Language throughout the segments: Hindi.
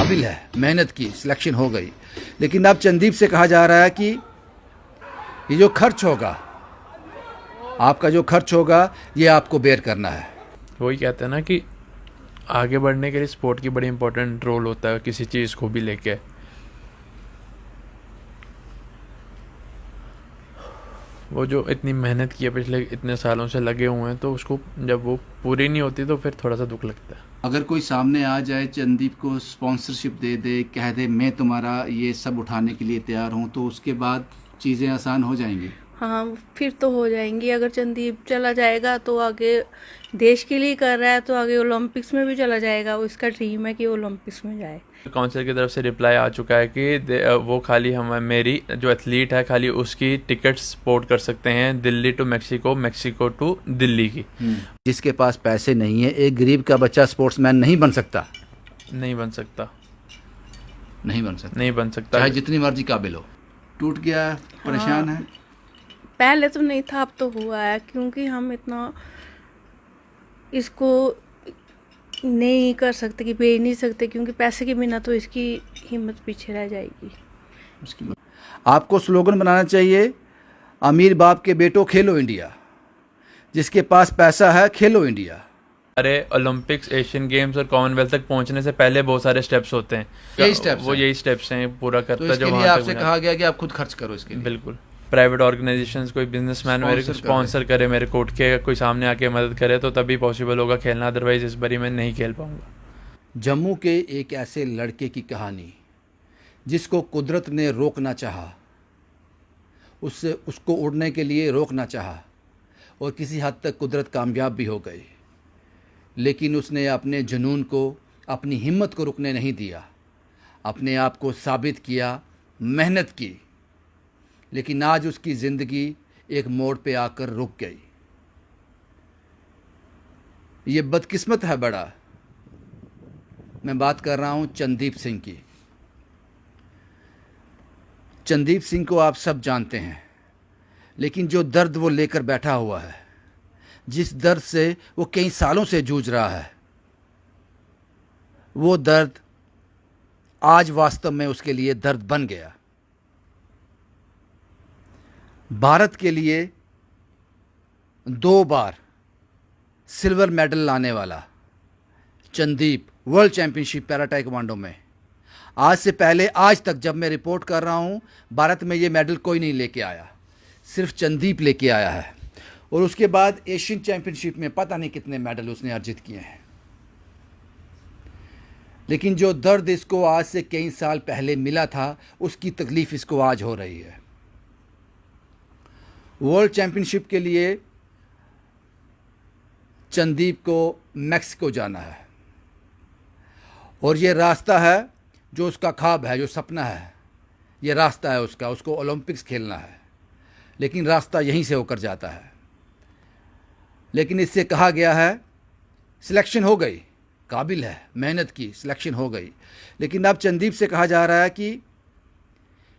काबिल है, मेहनत की, सिलेक्शन हो गई। लेकिन अब चंदीप से कहा जा रहा है कि ये जो खर्च होगा, आपका जो खर्च होगा, ये आपको बेयर करना है। वही कहते हैं ना कि आगे बढ़ने के लिए स्पोर्ट की बड़ी इंपॉर्टेंट रोल होता है किसी चीज़ को भी लेके। वो जो इतनी मेहनत की है पिछले इतने सालों से लगे हुए हैं, तो उसको जब वो पूरी नहीं होती तो फिर थोड़ा सा दुख लगता है। अगर कोई सामने आ जाए, चंदीप को स्पॉन्सरशिप दे दे, कह दे मैं तुम्हारा ये सब उठाने के लिए तैयार हूँ, तो उसके बाद चीज़ें आसान हो जाएंगी। हाँ, फिर तो हो जाएंगी। अगर चंदीप चला जाएगा तो आगे देश के लिए कर रहा है तो आगे ओलंपिक्स में भी चला जाएगा। वो इसका ड्रीम है कि ओलंपिक्स में जाए। काउंसिल की तरफ से रिप्लाई आ चुका है कि वो खाली हम मेरी जो एथलीट है खाली उसकी टिकट सपोर्ट कर सकते हैं, Delhi to Mexico, Mexico to Delhi की। जिसके पास पैसे नहीं है, एक गरीब का बच्चा स्पोर्ट्समैन नहीं बन सकता। नहीं बन सकता, नहीं बन सकता, नहीं बन सकता। चाहे जितनी मर्जी काबिल हो। टूट गया, परेशान है। पहले तो नहीं था, अब तो हुआ है, क्योंकि हम इतना इसको नहीं कर सकते कि बेच नहीं सकते, क्योंकि पैसे के बिना तो इसकी हिम्मत पीछे रह जाएगी। आपको स्लोगन बनाना चाहिए, अमीर बाप के बेटो खेलो इंडिया, जिसके पास पैसा है खेलो इंडिया। अरे ओलंपिक्स, एशियन गेम्स और कॉमनवेल्थ तक पहुंचने से पहले बहुत सारे स्टेप्स होते हैं। यही स्टेप्स वो हैं। यही स्टेप्स हैं पूरा करता तो है इसके जो लिए वहाँ आपसे तक कहा गया कि आप खुद खर्च करो इसके लिए। बिल्कुल। प्राइवेट ऑर्गेनाइजेशंस, कोई बिजनेसमैन मेरे को स्पॉन्सर करे, मेरे को उठ के कोई सामने आके मदद करे तो तभी पॉसिबल होगा खेलना, अदरवाइज इस बारी मैं नहीं खेल पाऊंगा। जम्मू के एक ऐसे लड़के की कहानी जिसको कुदरत ने रोकना चाहा, उसको उड़ने के लिए रोकना चाहा, और किसी हद तक कुदरत कामयाब भी हो गई, लेकिन उसने अपने जुनून को, अपनी हिम्मत को रुकने नहीं दिया। अपने आप को साबित किया, मेहनत की, लेकिन आज उसकी ज़िंदगी एक मोड़ पे आकर रुक गई। ये बदकिस्मत है बड़ा। मैं बात कर रहा हूँ चंदीप सिंह की। चंदीप सिंह को आप सब जानते हैं, लेकिन जो दर्द वो लेकर बैठा हुआ है, जिस दर्द से वो कई सालों से जूझ रहा है, वो दर्द आज वास्तव में उसके लिए दर्द बन गया। भारत के लिए 2 बार सिल्वर मेडल लाने वाला Chandeep world championship para taekwondo में, आज से पहले आज तक जब मैं रिपोर्ट कर रहा हूँ, भारत में ये मेडल कोई नहीं लेके आया, सिर्फ चंदीप लेके आया है। और उसके बाद एशियन चैंपियनशिप में पता नहीं कितने मेडल उसने अर्जित किए हैं। लेकिन जो दर्द इसको आज से कई साल पहले मिला था, उसकी तकलीफ़ इसको आज हो रही है। वर्ल्ड चैंपियनशिप के लिए चंदीप को मैक्सिको जाना है, और ये रास्ता है जो उसका ख्वाब है, जो सपना है, ये रास्ता है उसका, उसको ओलंपिक्स खेलना है, लेकिन रास्ता यहीं से होकर जाता है। लेकिन इससे कहा गया है सिलेक्शन हो गई, काबिल है, मेहनत की, सिलेक्शन हो गई। लेकिन अब चंदीप से कहा जा रहा है कि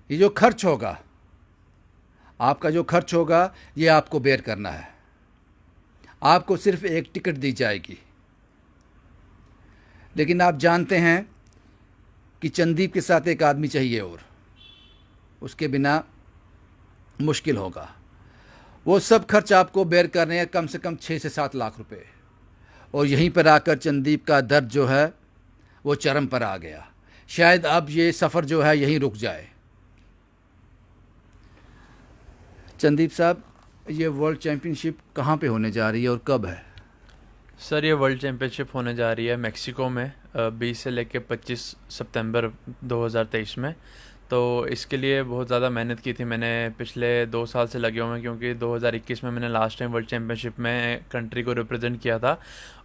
ये जो खर्च होगा, आपका जो खर्च होगा, ये आपको बेयर करना है। आपको सिर्फ एक टिकट दी जाएगी। लेकिन आप जानते हैं कि चंदीप के साथ एक आदमी चाहिए, और उसके बिना मुश्किल होगा। वो सब खर्च आपको बेयर करने हैं, कम से कम 6 से 7 लाख रुपए। और यहीं पर आकर चंदीप का दर्द जो है वो चरम पर आ गया। शायद अब ये सफ़र जो है यहीं रुक जाए। चंदीप साहब, ये वर्ल्ड चैम्पियनशिप कहाँ पे होने जा रही है और कब है? सर, ये वर्ल्ड चैम्पियनशिप होने जा रही है मैक्सिको में 20 से लेकर 25 सितंबर 2023 में। तो इसके लिए बहुत ज़्यादा मेहनत की थी मैंने, पिछले 2 साल से लगे हुए हैं, क्योंकि 2021 में मैंने लास्ट टाइम वर्ल्ड चैम्पियनशिप में कंट्री को रिप्रेजेंट किया था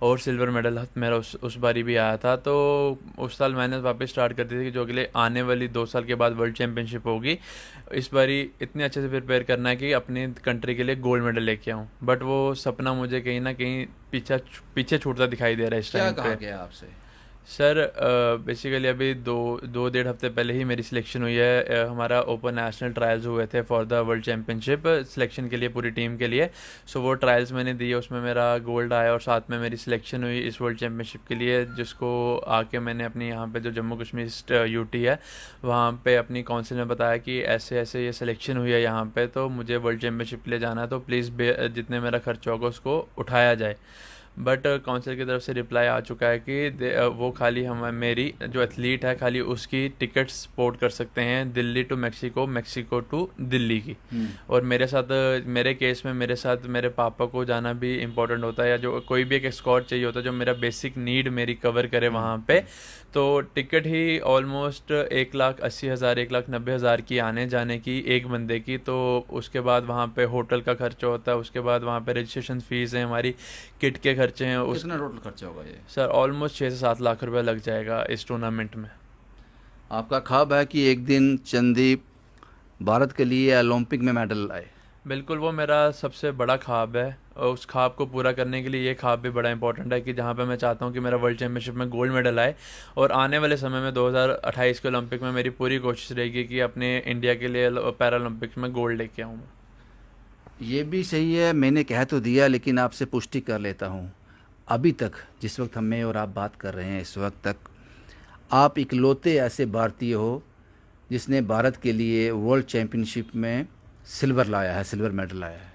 और सिल्वर मेडल मेरा उस बारी भी आया था। तो उस साल मैंने वापस स्टार्ट कर दी थी कि जो अगले आने वाली 2 साल के बाद वर्ल्ड चैम्पियनशिप होगी, इस बारी इतने अच्छे से प्रिपेयर करना है कि अपनी कंट्री के लिए गोल्ड मेडल लेके आऊँ। बट वो सपना मुझे कहीं ना कहीं पीछे छूटता दिखाई दे रहा है इस क्या टाइम कहा पे। गया आपसे? सर बेसिकली अभी दो डेढ़ हफ्ते पहले ही मेरी सिलेक्शन हुई है। हमारा ओपन नेशनल ट्रायल्स हुए थे for the world championship selection के लिए, पूरी टीम के लिए। सो वो ट्रायल्स मैंने दिए, उसमें मेरा गोल्ड आया और साथ में मेरी सिलेक्शन हुई इस वर्ल्ड चैम्पियनशिप के लिए, जिसको आके मैंने अपनी यहाँ पे जो जम्मू कश्मीर यूटी है वहाँ पे अपनी काउंसिल में बताया कि ऐसे ऐसे ये सिलेक्शन हुई है यहाँ पे, तो मुझे वर्ल्ड चैम्पियनशिप के लिए जाना है, तो प्लीज़ जितने मेरा खर्चा होगा उसको उठाया जाए। बट काउंसिल की तरफ से रिप्लाई आ चुका है कि वो खाली हम मेरी जो एथलीट है खाली उसकी टिकट सपोर्ट कर सकते हैं Delhi to Mexico, Mexico to Delhi की। और मेरे साथ मेरे केस में मेरे साथ मेरे पापा को जाना भी इम्पोर्टेंट होता है, या जो कोई भी एक एस्कॉर्ट चाहिए होता है जो मेरा बेसिक नीड मेरी कवर करे वहाँ पे। तो टिकट ही ऑलमोस्ट 1,80,000 1,90,000 की आने जाने की एक बंदे की। तो उसके बाद वहाँ पे होटल का खर्चा होता है, उसके बाद वहाँ पे रजिस्ट्रेशन फ़ीस है, हमारी किट के खर्चे हैं। कितना टोटल खर्चा होगा ये? सर ऑलमोस्ट 6 से 7 लाख रुपए लग जाएगा इस टूर्नामेंट में। आपका ख्वाब है कि एक दिन चंदीप भारत के लिए ओलंपिक में मेडल लाए। बिल्कुल, वो मेरा सबसे बड़ा ख्वाब है, और उस ख्वाब को पूरा करने के लिए ये ख्वाब भी बड़ा इंपॉर्टेंट है कि जहाँ पे मैं चाहता हूँ कि मेरा वर्ल्ड चैम्पियनशिप में गोल्ड मेडल आए। और आने वाले समय में 2028 के ओलंपिक में मेरी पूरी कोशिश रहेगी कि अपने इंडिया के लिए पैरा ओलंपिक्स में गोल्ड लेके आऊँ। ये भी सही है, मैंने कह तो दिया, लेकिन आपसे पुष्टि कर लेता हूँ। अभी तक जिस वक्त हमें और आप बात कर रहे हैं, इस वक्त तक आप इकलौते ऐसे भारतीय हो जिसने भारत के लिए वर्ल्ड चैम्पियनशिप में सिल्वर लाया है, सिल्वर मेडल लाया है।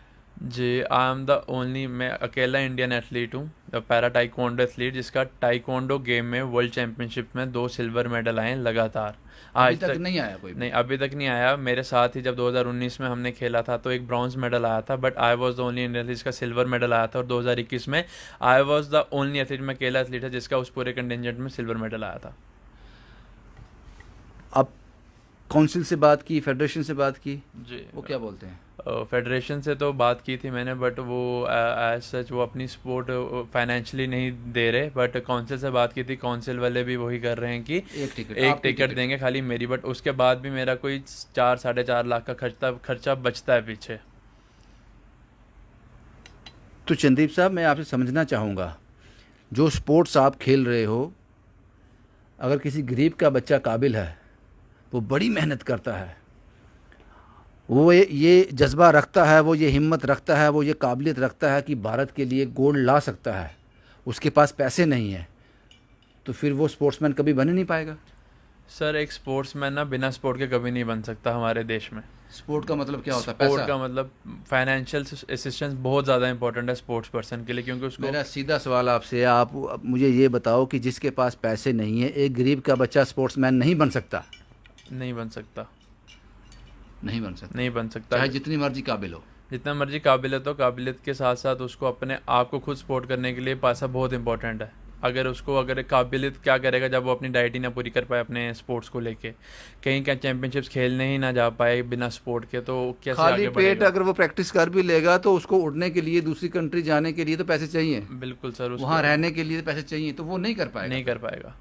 जी, आई एम द ओनली, मैं अकेला इंडियन एथलीट हूँ, पैरा टाइकोंडो एथलीट, जिसका टाइकोंडो गेम में वर्ल्ड चैम्पियनशिप में 2 सिल्वर मेडल आए हैं लगातार। अभी तक नहीं आया कोई? नहीं, अभी तक नहीं आया। मेरे साथ ही जब 2019 में हमने खेला था तो एक ब्रॉन्ज मेडल आया था, but I was the only Indian athlete जिसका सिल्वर मेडल आया था। और 2021 में I was the only athlete, मैं अकेला एथलीट है जिसका उस पूरे कंटिजेंट में सिल्वर मेडल आया था। अब काउंसिल से बात की, फेडरेशन से बात की, जी, वो क्या बोलते हैं? फेडरेशन से तो बात की थी मैंने, बट वो एज सच वो अपनी सपोर्ट फाइनेंशियली नहीं दे रहे। बट काउंसिल से बात की थी, काउंसिल वाले भी वही कर रहे हैं कि एक टिकट देंगे खाली मेरी, बट उसके बाद भी मेरा कोई 4-4.5 लाख का खर्चा बचता है पीछे। तो चंदीप साहब, मैं आपसे समझना चाहूँगा, जो स्पोर्ट्स आप खेल रहे हो, अगर किसी गरीब का बच्चा काबिल है, वो बड़ी मेहनत करता है, वो ये जज्बा रखता है, वो ये हिम्मत रखता है, वो ये काबिलियत रखता है कि भारत के लिए गोल्ड ला सकता है, उसके पास पैसे नहीं है, तो फिर वो स्पोर्ट्समैन कभी बन ही नहीं पाएगा। सर एक स्पोर्ट्समैन ना बिना स्पोर्ट के कभी नहीं बन सकता हमारे देश में। स्पोर्ट का मतलब क्या होता है? स्पोर्ट पैसा? का मतलब फाइनेंशियल असिस्टेंस बहुत ज़्यादा इंपॉर्टेंट है स्पोर्ट्स पर्सन के लिए, क्योंकि उसको। मेरा सीधा सवाल आपसे, आप मुझे ये बताओ कि जिसके पास पैसे नहीं है, एक गरीब का बच्चा स्पोर्ट्समैन नहीं बन सकता? नहीं बन सकता, नहीं बन सकता, नहीं बन सकता। चाहे जितनी मर्जी काबिल हो। जितना मर्जी काबिलियत हो, काबिलियत के साथ साथ उसको अपने आप को खुद सपोर्ट करने के लिए पैसा बहुत इंपॉर्टेंट है। अगर काबिलियत क्या करेगा जब वो अपनी डाइट ही ना पूरी कर पाए अपने स्पोर्ट्स को लेके, कहीं क्या चैंपियनशिप्स खेलने ही ना जा पाए बिना स्पोर्ट के, तो कैसे खाली आगे पेट बढ़ेगा? अगर वो प्रैक्टिस कर भी लेगा तो उसको उड़ने के लिए, दूसरी कंट्री जाने के लिए तो पैसे चाहिए, बिल्कुल सर, वहाँ रहने के लिए पैसे चाहिए, तो वो नहीं कर पाएगा। नहीं कर पाएगा।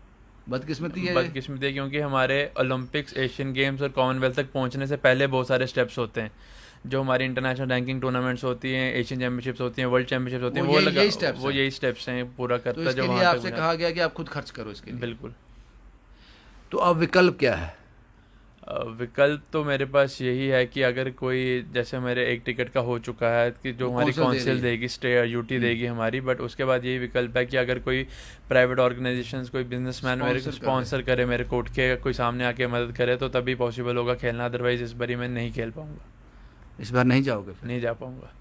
बदकिस्मती है। बदकिस्मती है, क्योंकि हमारे ओलंपिक्स, एशियन गेम्स और कॉमनवेल्थ तक पहुंचने से पहले बहुत सारे स्टेप्स होते हैं। जो हमारी इंटरनेशनल रैंकिंग टूर्नामेंट्स होती हैं, एशियन चैंपियनशिप्स होती हैं, वर्ल्ड चैंपियनशिप्स होती हैं, वो यही स्टेप्स हैं पूरा करता है। तो इसके लिए आपसे कहा गया कि आप खुद खर्च करो इसके लिए। बिल्कुल। तो अब विकल्प क्या है? विकल्प तो मेरे पास यही है कि अगर कोई, जैसे मेरे एक टिकट का हो चुका है कि जो हमारी काउंसिल देगी, स्टे यूटी देगी हमारी, बट उसके बाद यही विकल्प है कि अगर कोई प्राइवेट ऑर्गेनाइजेशंस, कोई बिजनेसमैन मेरे को स्पॉन्सर करे, मेरे को उठ के कोई सामने आके मदद करे, तो तभी पॉसिबल होगा खेलना, अदरवाइज इस बारी मैं नहीं खेल पाऊंगा। इस बार नहीं जाओगे फिर? नहीं जा पाऊंगा।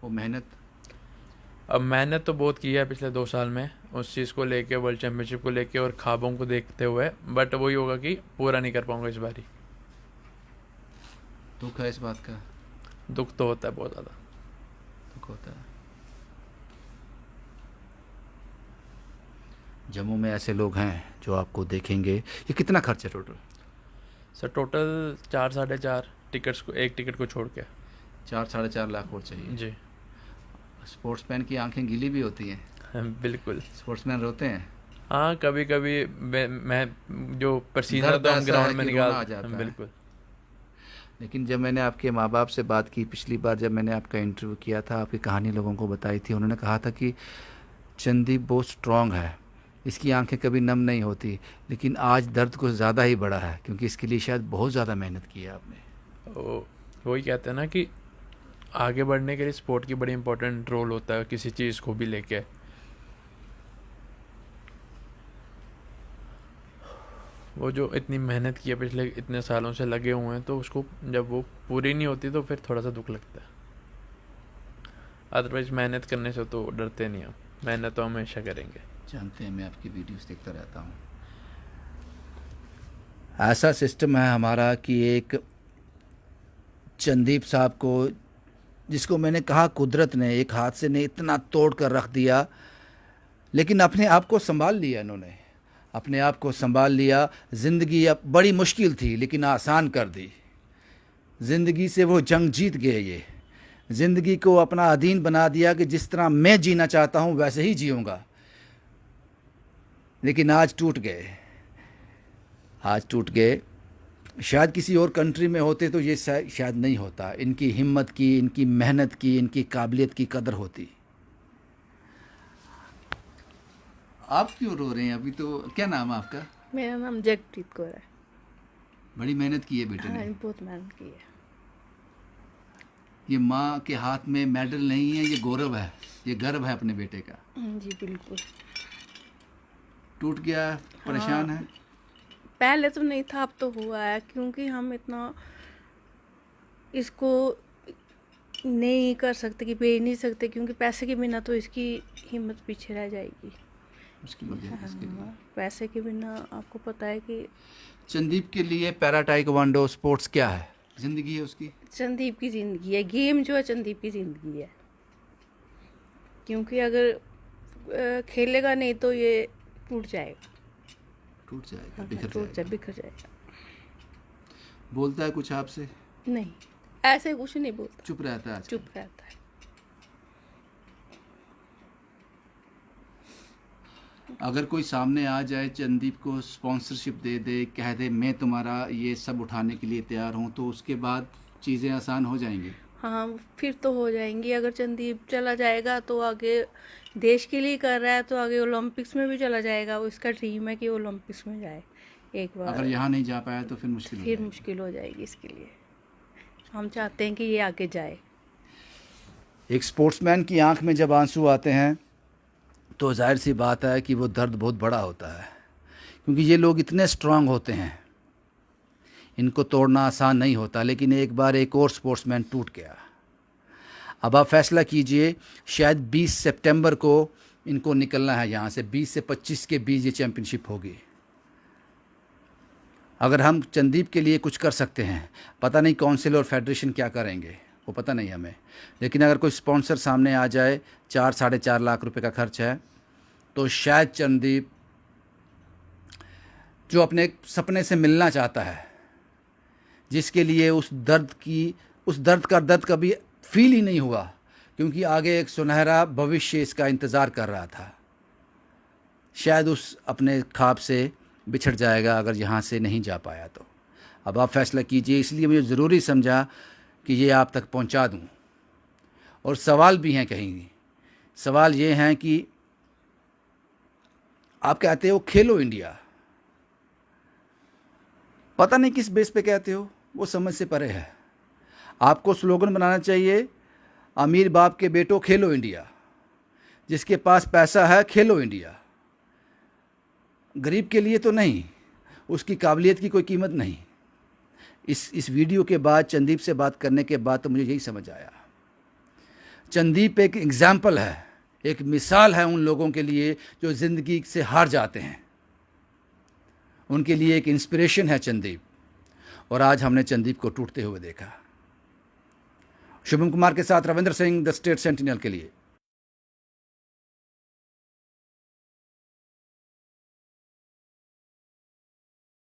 वो मेहनत, अब मेहनत तो बहुत की है पिछले 2 साल में उस चीज़ को लेके, वर्ल्ड चैम्पियनशिप को लेके और ख्वाबों को देखते हुए, बट वही होगा कि पूरा नहीं कर पाऊंगा इस बारी। दुख है इस बात का? दुख तो होता है, बहुत ज़्यादा दुख होता है। जम्मू में ऐसे लोग हैं जो आपको देखेंगे। ये कितना खर्च है टोटल? सर टोटल 4-4.5 टिकट्स को, एक टिकट को छोड़ के 4-4.5 लाख और चाहिए जी। स्पोर्ट्समैन की आंखें गीली भी होती हैं। बिल्कुल। स्पोर्ट्समैन रोते हैं। हाँ, कभी कभी मैं जो पसीना तो हम ग्राउंड में निकाल, बिल्कुल। लेकिन जब मैंने आपके माँ बाप से बात की पिछली बार, जब मैंने आपका इंटरव्यू किया था, आपकी कहानी लोगों को बताई थी, उन्होंने कहा था कि चंदीप बहुत स्ट्रांग है, इसकी आंखें कभी नम नहीं होती, लेकिन आज दर्द कुछ ज़्यादा ही बड़ा है क्योंकि इसके लिए शायद बहुत ज़्यादा मेहनत की है आपने। वही कहते हैं ना कि आगे बढ़ने के लिए स्पोर्ट की बड़ी इंपॉर्टेंट रोल होता है किसी चीज़ को भी लेके। वो जो इतनी मेहनत की है पिछले इतने सालों से लगे हुए हैं, तो उसको जब वो पूरी नहीं होती तो फिर थोड़ा सा दुख लगता है। अदरवाइज मेहनत करने से तो डरते नहीं हम, मेहनत तो हमेशा करेंगे। जानते हैं, मैं आपकी वीडियोस देखता रहता हूँ। ऐसा सिस्टम है हमारा कि एक चंदीप साहब को, जिसको मैंने कहा कुदरत ने एक हादसे ने इतना तोड़ कर रख दिया, लेकिन अपने आप को संभाल लिया इन्होंने, अपने आप को संभाल लिया। ज़िंदगी अब बड़ी मुश्किल थी लेकिन आसान कर दी। ज़िंदगी से वो जंग जीत गए। ये ज़िंदगी को अपना अधीन बना दिया कि जिस तरह मैं जीना चाहता हूँ वैसे ही जीऊँगा। लेकिन आज टूट गए, आज टूट गए। शायद किसी और कंट्री में होते तो ये शायद नहीं होता। इनकी हिम्मत की, इनकी मेहनत की, इनकी काबिलियत की कदर होती। आप क्यों रो रहे हैं अभी? तो क्या नाम है आपका? मेरा नाम जगप्रीत कौर है। बड़ी मेहनत की है बेटे हाँ, ने। बहुत मेहनत की है। ये माँ के हाथ में मेडल नहीं है, ये गौरव है, ये गर्व है अपने बेटे का। जी बिल्कुल। टूट गया, परेशान है। पहले तो नहीं था, अब तो हुआ है क्योंकि हम इतना इसको नहीं कर सकते कि बेच नहीं सकते, क्योंकि पैसे के बिना तो इसकी हिम्मत पीछे रह जाएगी। मुश्किल हो जाएगी इसके लिए। हाँ, पैसे के बिना आपको पता है कि चंदीप के लिए पैरा ताइक्वांडो स्पोर्ट्स क्या है? जिंदगी है उसकी। चंदीप की ज़िंदगी है, गेम जो है चंदीप की ज़िंदगी है। क्योंकि अगर खेलेगा नहीं तो ये टूट जाएगा। टूट जाएगा, हाँ, बिखर टूट जाएगा। बिखर जाएगा। बोलता है कुछ आपसे? नहीं, ऐसे कुछ नहीं बोलता, चुप रहता है आजकल। चुप रहता है। अगर कोई सामने आ जाए, चंदीप को स्पॉन्सरशिप दे दे, कह दे मैं तुम्हारा ये सब उठाने के लिए तैयार हूँ, तो उसके बाद चीज़ें आसान हो जाएंगी। हाँ, फिर तो हो जाएंगी। अगर चंदीप चला जाएगा तो आगे देश के लिए कर रहा है तो आगे ओलंपिक्स में भी चला जाएगा। वो इसका ड्रीम है कि ओलंपिक्स में जाए एक बार। अगर यहाँ नहीं जा पाया तो फिर मुश्किल हो फिर जाएगी। मुश्किल हो जाएगी इसके लिए। हम चाहते हैं कि ये आगे जाए। एक स्पोर्ट्समैन की आंख में जब आंसू आते हैं तो जाहिर सी बात है कि वो दर्द बहुत बड़ा होता है, क्योंकि ये लोग इतने स्ट्रांग होते हैं, इनको तोड़ना आसान नहीं होता। लेकिन एक बार एक और स्पोर्ट्समैन टूट गया। अब आप फैसला कीजिए, शायद 20 सितंबर को इनको निकलना है यहाँ से। 20 से 25 के बीच ये चैम्पियनशिप होगी। अगर हम चंदीप के लिए कुछ कर सकते हैं, पता नहीं काउंसिल और फेडरेशन क्या करेंगे, वो पता नहीं हमें, लेकिन अगर कोई स्पॉन्सर सामने आ जाए, 4-4.5 लाख रुपए का खर्च है, तो शायद चंदीप जो अपने सपने से मिलना चाहता है, जिसके लिए उस दर्द का दर्द कभी फील ही नहीं हुआ, क्योंकि आगे एक सुनहरा भविष्य इसका इंतज़ार कर रहा था, शायद उस अपने ख्वाब से बिछड़ जाएगा अगर यहाँ से नहीं जा पाया तो। अब आप फैसला कीजिए। इसलिए मुझे ज़रूरी समझा कि ये आप तक पहुँचा दूँ। और सवाल भी हैं कहीं। सवाल ये हैं कि आप कहते हो खेलो इंडिया, पता नहीं किस बेस पे कहते हो, वो समझ से परे है। आपको स्लोगन बनाना चाहिए, अमीर बाप के बेटो खेलो इंडिया। जिसके पास पैसा है खेलो इंडिया। गरीब के लिए तो नहीं, उसकी काबिलियत की कोई कीमत नहीं। इस वीडियो के बाद, चंदीप से बात करने के बाद तो मुझे यही समझ आया। चंदीप एक एग्जाम्पल है, एक मिसाल है उन लोगों के लिए जो ज़िंदगी से हार जाते हैं। उनके लिए एक इंस्पिरेशन है चंदीप। और आज हमने चंदीप को टूटते हुए देखा। शुभम कुमार के साथ Ravindra Singh, the state sentinel के लिए।